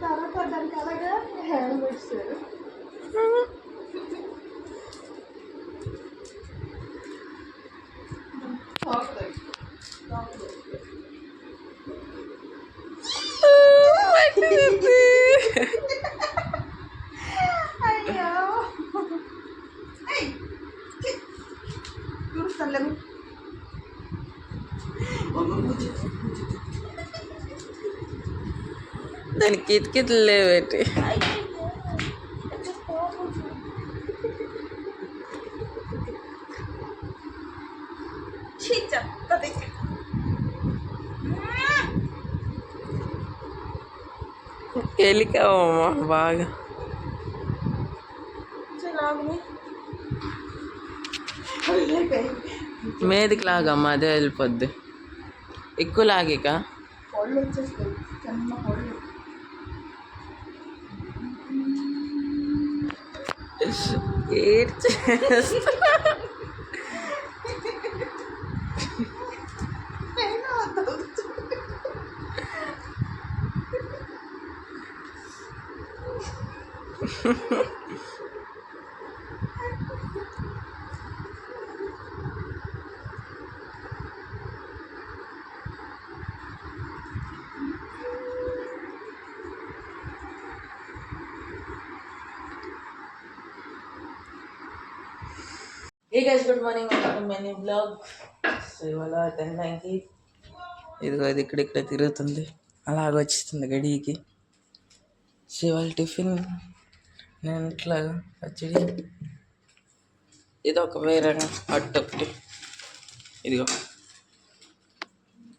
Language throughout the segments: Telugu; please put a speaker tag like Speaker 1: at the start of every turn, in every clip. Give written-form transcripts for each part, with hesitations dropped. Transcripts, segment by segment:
Speaker 1: తర్వాత దానికి అలాగా హ్యాండ్ పెట్టారు. అయ్యో చూస్తాను.
Speaker 2: దానికి కితకితలు లేవేటి.
Speaker 1: చెత్తది
Speaker 2: ఎలికావమ్మా బాగా. మీదికి లాగమ్మా, అదే వెళ్ళిపోద్ది. ఎక్కువ లాగిక
Speaker 1: పళ్ళు వచ్చేస్తాయి, చిన్న పళ్ళు.
Speaker 2: ఏడ్చేస్తా. Hey guys, good morning. Many blog. So ఇవాళ 10:09కి ఇదిగో ఇది ఇక్కడిక్కడ తిరుగుతుంది, అలాగొచ్చింది గడికి. సో ఇవాళ టిఫిన్ నేను ఇట్లా పచ్చడి, ఇది ఒక వేరే అట్టు ఒకటి. ఇదిగో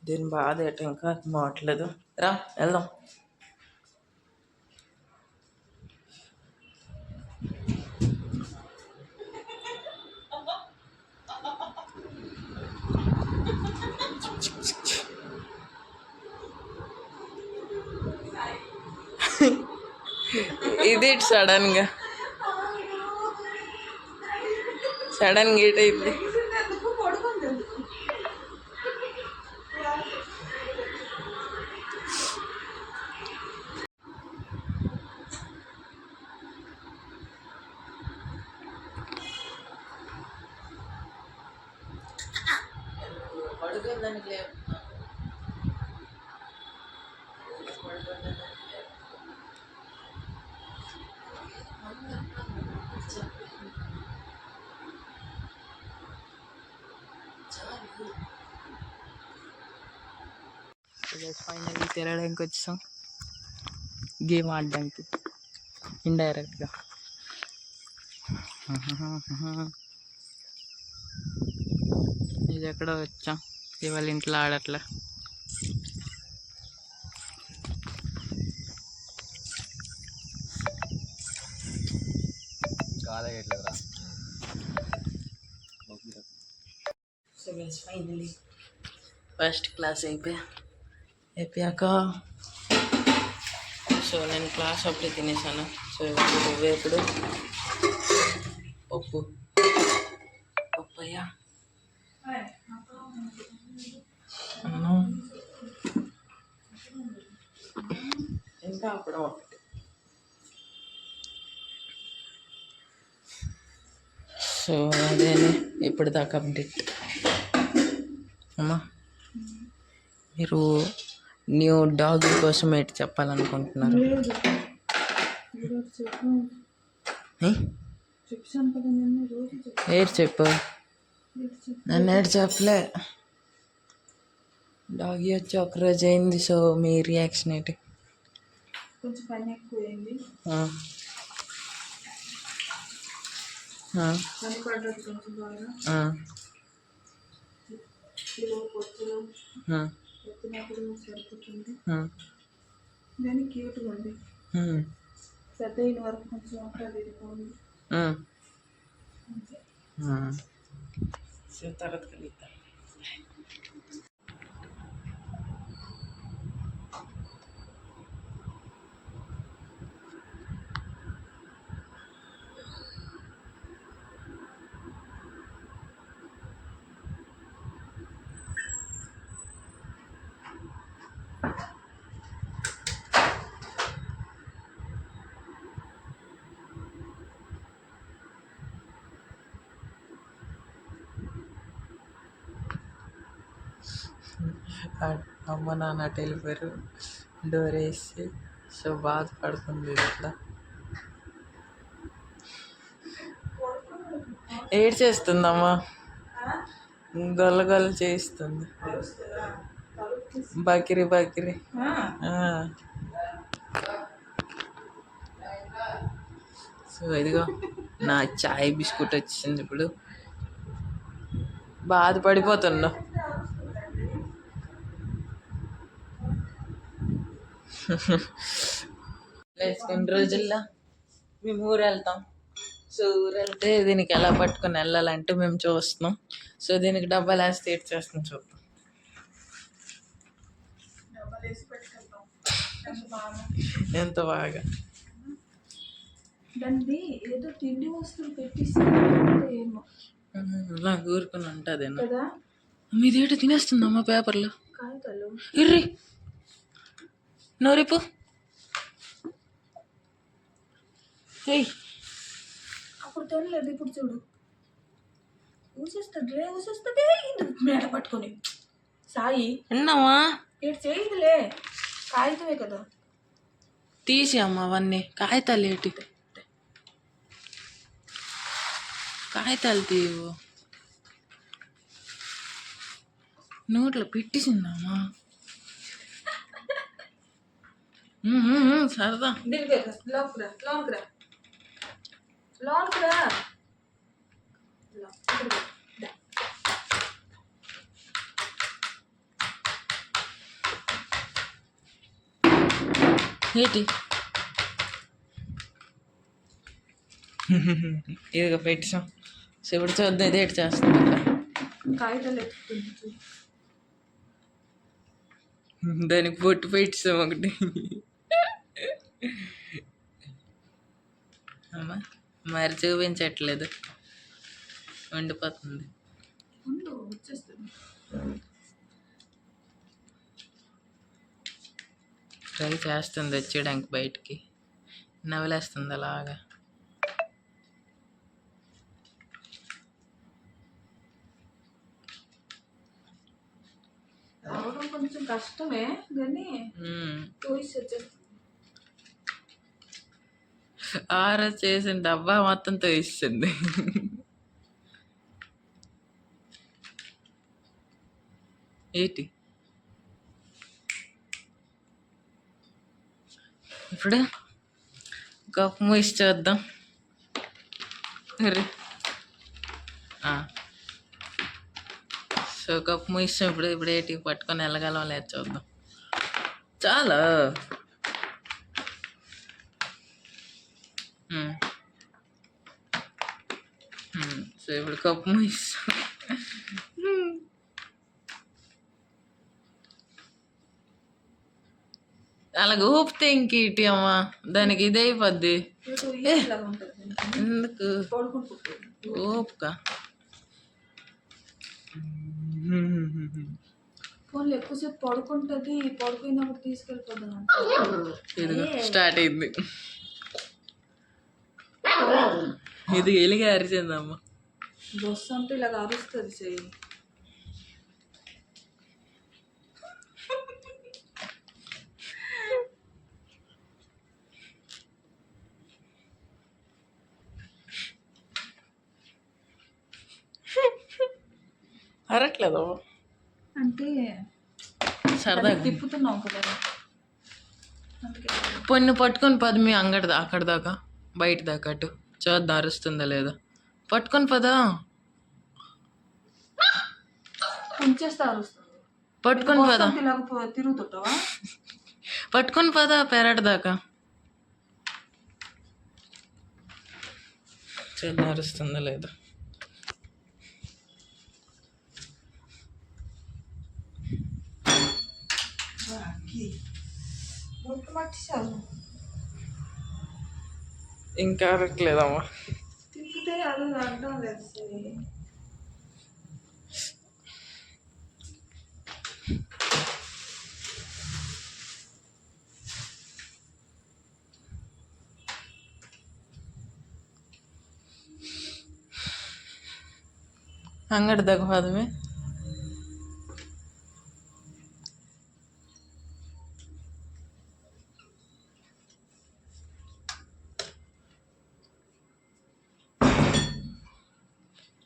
Speaker 2: దీని బాధ ఏటో ఇంకా మావట్లేదు. రా వెళ్దాం. ఇది సడన్గా ఏట్ అయింది. పడుకుందానికి లేవు. ఫైనల్లీ తిరగడానికి వచ్చాం, గేమ్ ఆడడానికి ఇండైరెక్ట్గా. ఇది ఎక్కడో వచ్చాం, ఇవాళ ఇంట్లో ఆడట్లే. So guys finally first class అయిపోయాక సో నేను క్లాస్ అప్పుడే తినేసాను. సో ఇప్పుడు పప్పయ్య అన్నం ఇంకా అప్పుడు ఒకటి. సో అదే ఇప్పుడు దాకా అప్డేట్. అమ్మా, మీరు న్యూ డాగ్ కోసం ఏంటి చెప్పాలనుకుంటున్నారు? ఏడు చెప్పు, నన్ను ఏడు చెప్పలే. డాగీ వచ్చి ఒకరోజు అయింది. సో మీ రియాక్షన్ ఏంటి?
Speaker 1: కొంచెం పని ఎక్కువైంది, పని పడ్డది కొంచెం బాగా. వచ్చినప్పుడు సరిపోతుంది, కానీ క్యూట్గా ఉంది. పెద్ద అయిన వరకు కొంచెం అక్కడ వెళ్ళిపోయింది.
Speaker 2: తర్వాత కలుగుతాం. అమ్మ నాన్న అటు వెళ్ళిపోయారు, డోర్ వేసి. సో బాధపడుతుంది ఇది ఇట్లా. ఏడ్ చేస్తుందమ్మా, గొల్ల గొల్ల చేస్తుంది, బకిరి బకిరి. సో ఇదిగో నా చాయ్ బిస్కెట్ వచ్చింది. ఇప్పుడు బాధపడిపోతున్నా. కొన్ని రోజుల్లో మేము ఊరు వెళ్తాం. సో ఊరు వెళ్తే దీనికి ఎలా పట్టుకొని వెళ్ళాలంటే మేము చూస్తున్నాం. సో దీనికి డబ్బాలు వేస్తే ఏడ్ చేస్తాం, చూద్దాం. ఎంత బాగా
Speaker 1: దాన్ని ఏదో తిండి వస్తువులు పెట్టిస్తే ఏమో
Speaker 2: ఇలా ఊరుకుని ఉంటుంది
Speaker 1: కదా.
Speaker 2: మీదేటో తినేస్తుందమ్మా పేపర్లు.
Speaker 1: కాగితాలు
Speaker 2: ఇర్రి నోరిపు.
Speaker 1: అప్పుడు తినలేదు, ఇప్పుడు చూడు ఊసేస్తుందిలే, ఊసేస్తుంది మేడ పట్టుకొని. సాయి
Speaker 2: విన్నావా?
Speaker 1: ఇటు చేయదులే, కాగితమే కదా.
Speaker 2: తీసి అమ్మ అవన్నీ కాగితాలు ఏంటి, కాగితాలు తీయవు. నోట్లో పెట్టిసిందమ్మా. సరదా. ఏంటి ఇదిగో పెట్టాం. సో ఇప్పుడు చూద్దాం ఇది ఏంటి చేస్తుంది.
Speaker 1: కాగితాలు ఎత్తుకుంది,
Speaker 2: దానికి పొట్టు పెట్టాం ఒకటి. అమ్మా మరి చూపించట్లేదు, వండిపోతుంది.
Speaker 1: వచ్చేస్తుంది.
Speaker 2: ట్రై చేస్తుంది వచ్చేయడానికి బయటికి, నవ్వులేస్తుంది అలాగా.
Speaker 1: రావడం కొంచెం కష్టమే కానీ వచ్చేస్తుంది.
Speaker 2: ఆరో చేసిన డబ్బా మొత్తం తోయిస్తుంది. ఏంటి ఇప్పుడు కప్పు మూసి చూద్దాం. సో కప్పు మూసి ఇప్పుడు ఏంటి పట్టుకొని వెళ్ళగలం లేదు చూద్దాం. చాలా సో ఇప్పుడు కప్పు మూసి అలాగ ఊపితే ఇంకేటి అమ్మా, దానికి ఇదే అయిపోద్ది. ఎందుకు ఓపుక
Speaker 1: ఫోన్లో ఎక్కువసేపు పడుకుంటుంది, పడుకున్నప్పుడు తీసుకెళ్ళిపోతాను.
Speaker 2: ఇదిగో స్టార్ట్ అయింది. ఇది ఎలిగా అరిచిందమ్మా.
Speaker 1: బస్సు అంటే ఇలాగ అరుస్తుంది చెయ్యి.
Speaker 2: అరట్లేదు
Speaker 1: అంటే
Speaker 2: సరదాగా
Speaker 1: తిప్పుతున్నావు కదా.
Speaker 2: పొన్ను పట్టుకొని పద మీ అంగడి అక్కడ దాకా, బయట దాకా అటు చూద్దాం అరుస్తుందా లేదా. పట్టుకొని పదా, పట్టుకొని పదా,
Speaker 1: తిరుగుతుంటావా?
Speaker 2: పట్టుకొని పదా పెరట్ దాకా చూద్దాం అరుస్తుందా లేదా. ఇంకా అరట్లేదమ్మా.
Speaker 1: తిప్పితే అది అర్థం లేదు.
Speaker 2: అంగడి దగ్గర పదమే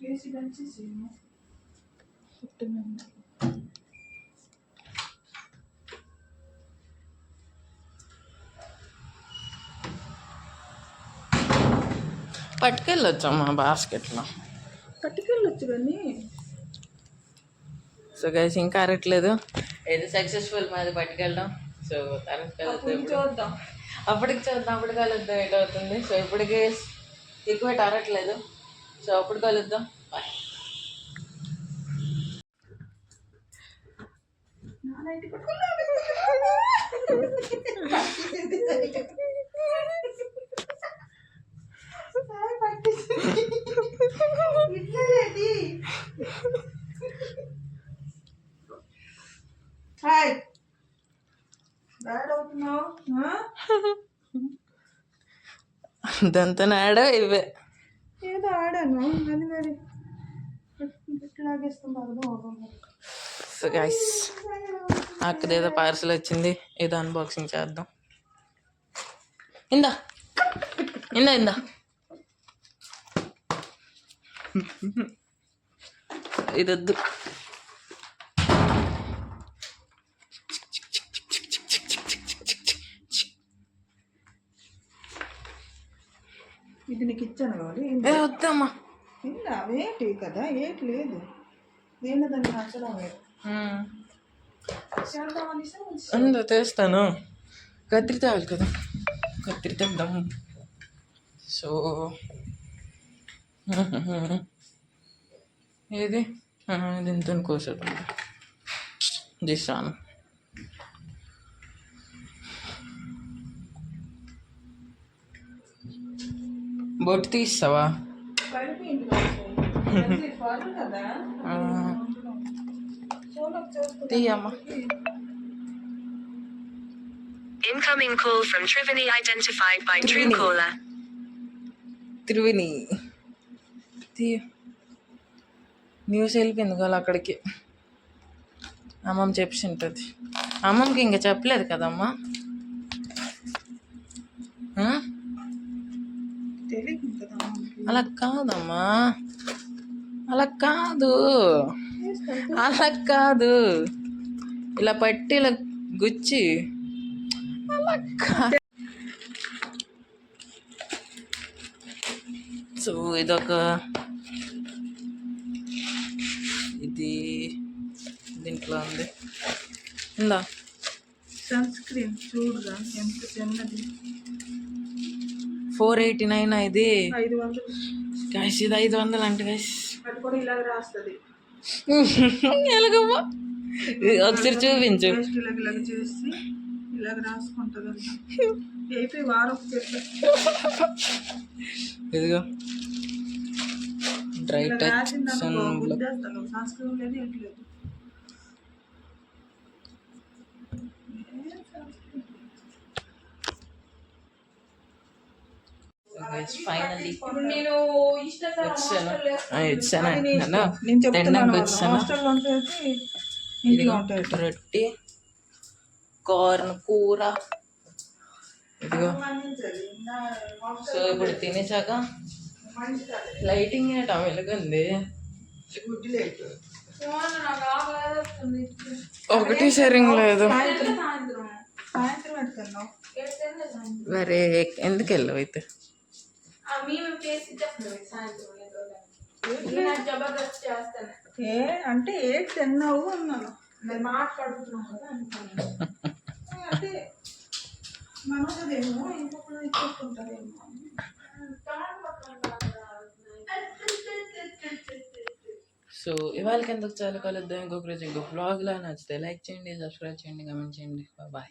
Speaker 1: వేసి దంచేసి
Speaker 2: పట్టుకెళ్ళొచ్చమ్మా బాస్కెట్లో.
Speaker 1: పట్టుకెళ్ళొచ్చు కానీ
Speaker 2: సో గైస్ ఇంకా అరట్లేదు, ఏది సక్సెస్ఫుల్ మాది పట్టుకెళ్ళడం. సో
Speaker 1: చూద్దాం,
Speaker 2: అప్పటికి చూద్దాం, అప్పుడు కలుద్దాం ఎట్ అవుతుంది. సో ఇప్పటికే ఎక్కువ అరట్లేదు, సో అప్పుడు కలుద్దాం. బాయ్.
Speaker 1: హాయ్ బ్యాడ్ అవుతున్నావు.
Speaker 2: దాంతో ఆడ ఇవే
Speaker 1: ఏదో ఆడాను అది మరి లాగేస్తాం బాగా.
Speaker 2: సో గైస్ అక్కడేదో పార్సల్ వచ్చింది, ఏదో అన్బాక్సింగ్ చేద్దాం. ఇందా ఇందా ఇందా ఇది వద్దు.
Speaker 1: ఇది నీకు ఇచ్చాను కావాలి.
Speaker 2: ఏ వద్దమ్మా,
Speaker 1: ఇలా వేటి కదా, ఏటి లేదు దేని దాన్ని నచ్చడం లేదు.
Speaker 2: అందా తెస్తాను, కత్తిరి తేవాలి కదా, కత్తిరి తెద్దాం. సో ఏది దీంతో కోసేద్దాం. తీసాను. బొట్టు తీస్తావా? తీయమ్మా.
Speaker 3: Incoming call from Triveni identified by Truecaller.
Speaker 2: త్రివిని తీయ. న్యూస్ వెళ్ళిపోయింది కదా అక్కడికి, అమ్మమ్మ చెప్పి ఉంటుంది. అమ్మమ్మకి ఇంకా చెప్పలేదు కదమ్మా. అలా కాదమ్మా, అలా కాదు, అలా కాదు, ఇలా పట్టి ఇలా గుచ్చి అలా కాదు. సో ఇదొక, ఇది దీంట్లో ఉంది. ఇందా
Speaker 1: సన్ స్క్రీన్ చూడగా ఎంత చిన్నది,
Speaker 2: 489 ఇది.
Speaker 1: 500
Speaker 2: గైస్ ఇది 500 అంట గైస్.
Speaker 1: అది కూడా ఇలాగ రాస్తుంది.
Speaker 2: ఎలాగమ్మా ఒకసారి చూపించు.
Speaker 1: ఇలాగ చేసి ఇలాగ రాసుకుంటుంది. అయిపోయి వారం
Speaker 2: ఇదిగో డ్రై టచ్
Speaker 1: రాసిందనుకో గుద్దేస్తాను. సన్ స్క్రీన్ లేదు ఏంటి లేదు.
Speaker 2: ఫైనల్లీ
Speaker 1: నేను
Speaker 2: ఇచ్చాను
Speaker 1: నేను చెప్తున్నాను హాస్టల్లో ఉంటుంది. ఇంట్లో ఉంటుంది
Speaker 2: రొట్టి, కార్న్ కూర. ఇదిగో. సో ఇప్పుడు తినేసాక లైటింగ్ ఏటా వెలుగుంది, ఒకటి సరింగ్ లేదు.
Speaker 1: సాయంత్రం పెడుతున్నావు
Speaker 2: మరి ఎందుకు వెళ్ళవు అయితే?
Speaker 1: ఏ అంటే ఏ తిన్నావు అన్నాను. మాట్లాడుతున్నావు కదా అంటే మనదేమో ఇంకొకరు ఇచ్చేసుకుంటారేమో.
Speaker 2: సో ఇవాళకి ఎందుకు చాలా కలుద్దాం ఇంకొక రోజు ఇంకొక బ్లాగ్లో. నచ్చితే లైక్ చేయండి, సబ్స్క్రైబ్ చేయండి, కమెంట్ చేయండి. బాయ్.